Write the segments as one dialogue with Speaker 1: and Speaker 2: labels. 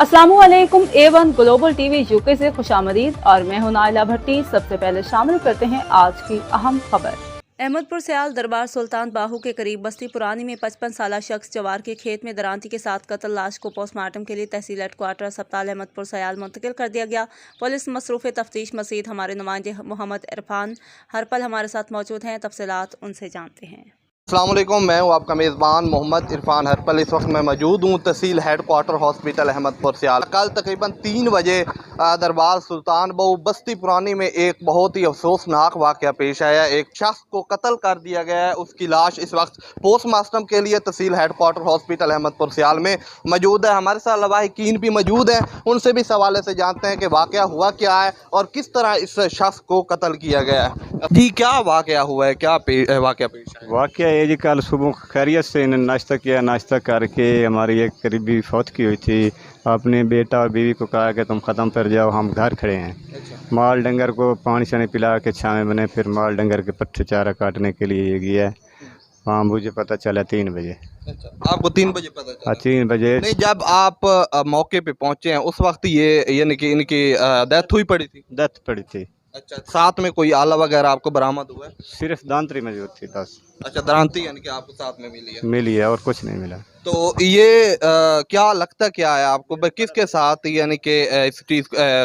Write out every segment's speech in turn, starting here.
Speaker 1: अस्सलामुअलैकुम। A1 global TV UK से खुशामदीद और मैं हूं नाइला भट्टी। सबसे पहले शामिल करते हैं आज की अहम खबर। अहमदपुर सयाल दरबार सुल्तान बाहू के करीब बस्ती पुरानी में 55 साला शख्स जवार के खेत में दरांती के साथ कत्ल, लाश को पोस्टमार्टम के लिए तहसील हेडक्वार्टर अस्पताल अहमदपुर सयाल मुंतकिल कर दिया गया। पुलिस मसरूफ़ तफ्तीश। मज़ीद हमारे नुमाइंदे मोहम्मद इरफान हरपल हमारे साथ मौजूद हैं, तफसीलात उनसे जानते हैं।
Speaker 2: अस्सलाम वालेकुम, मैं हूँ आपका मेज़बान मोहम्मद इरफान हरपल। इस वक्त मैं मौजूद हूँ तहसील हेडक्वार्टर हॉस्पिटल अहमदपुर सयाल। कल तकरीबन 3 बजे दरबार सुल्तान बाहू बस्ती पुरानी में एक बहुत ही अफसोसनाक वाक़या पेश आया। एक शख्स को कत्ल कर दिया गया है। उसकी लाश इस वक्त पोस्टमार्टम के लिए तहसील हेडक्वार्टर हॉस्पिटल अहमदपुर सयाल में मौजूद है। हमारे साथ लवाहिकीन भी मौजूद हैं, उनसे भी इस हवाले से जानते हैं कि वाक़या हुआ क्या है और किस तरह इस शख्स को कत्ल किया गया है। जी, क्या वाक़या हुआ है, क्या वाक़या पेश आया?
Speaker 3: वाक़या ये जी, कल सुबह खैरियत से नाश्ता किया। नाश्ता करके हमारी एक करीबी फौत की हुई थी। अपने बेटा और बीवी को कहा कि तुम ख़त्म कर जाओ, हम घर खड़े हैं।
Speaker 2: अच्छा।
Speaker 3: माल डंगर को पानी शानी पिला के छाँव में बने, फिर माल डंगर के पट्टे चारा काटने के लिए ये गया। वहाँ मुझे पता चला 3 बजे।
Speaker 2: अच्छा, आपको 3 बजे पता चला?
Speaker 3: 3 बजे।
Speaker 2: नहीं, जब आप मौके पे पहुंचे हैं उस वक्त ये यानी कि इनकी डेथ हुई पड़ी थी?
Speaker 3: डेथ पड़ी थी।
Speaker 2: अच्छा, साथ में कोई आला वगैरह आपको बरामद हुआ है?
Speaker 3: सिर्फ दांतरी मौजूद थी बस।
Speaker 2: अच्छा, दरांती यानी कि आपको साथ में मिली है?
Speaker 3: मिली है और कुछ नहीं मिला।
Speaker 2: तो ये क्या लगता क्या है आपको, किसके साथ यानी कि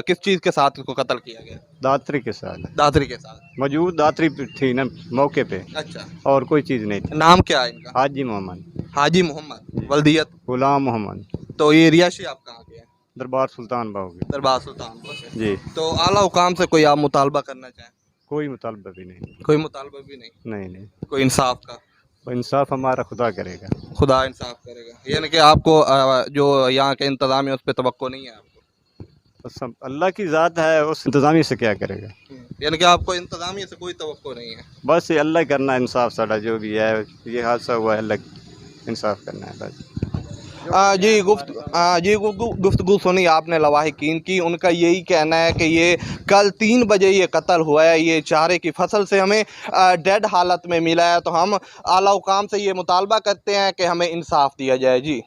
Speaker 2: किस चीज़ के साथ इसको कत्ल किया गया?
Speaker 3: दातरी के साथ
Speaker 2: दादरी के साथ
Speaker 3: मौजूद, दातरी थी ना मौके पे,
Speaker 2: अच्छा,
Speaker 3: और कोई चीज़ नहीं थी।
Speaker 2: नाम क्या है इनका?
Speaker 3: हाजी मोहम्मद,
Speaker 2: हाजी मोहम्मद, वल्दियत?
Speaker 3: गुलाम मोहम्मद,
Speaker 2: तो ये रिहायशी आप कहाँ के हैं?
Speaker 3: दरबार सुल्तान बाहू की।
Speaker 2: दरबार सुल्तान से।
Speaker 3: जी।
Speaker 2: तो आला हुकाम से कोई आप मुतालबा करना चाहें?
Speaker 3: कोई मुतालबा भी नहीं।
Speaker 2: कोई मुतालबा भी नहीं?
Speaker 3: नहीं।
Speaker 2: कोई इंसाफ का?
Speaker 3: वो इंसाफ हमारा खुदा करेगा।
Speaker 2: खुदा इंसाफ करेगा, यानी कि आपको जो यहाँ के इंतज़ाम है उस पर तवक्को नहीं है आपको?
Speaker 3: तो सब अल्लाह की ज़ात है, उस इंतज़ामी से क्या करेगा।
Speaker 2: यानी कि आपको इंतज़ामिया से कोई तवक्को नहीं है?
Speaker 3: बस ये अल्लाह करना इंसाफ, साड़ा जो भी है, ये हादसा हुआ है अल्लाह इंसाफ करना है बस।
Speaker 2: गुफ्तगू सुनी आपने लवाहिकीन की। उनका यही कहना है कि ये कल 3 बजे ये कत्ल हुआ है। ये चारे की फसल से हमें डेड हालत में मिला है। तो हम आला हुकाम से ये मुतालबा करते हैं कि हमें इंसाफ दिया जाए। जी।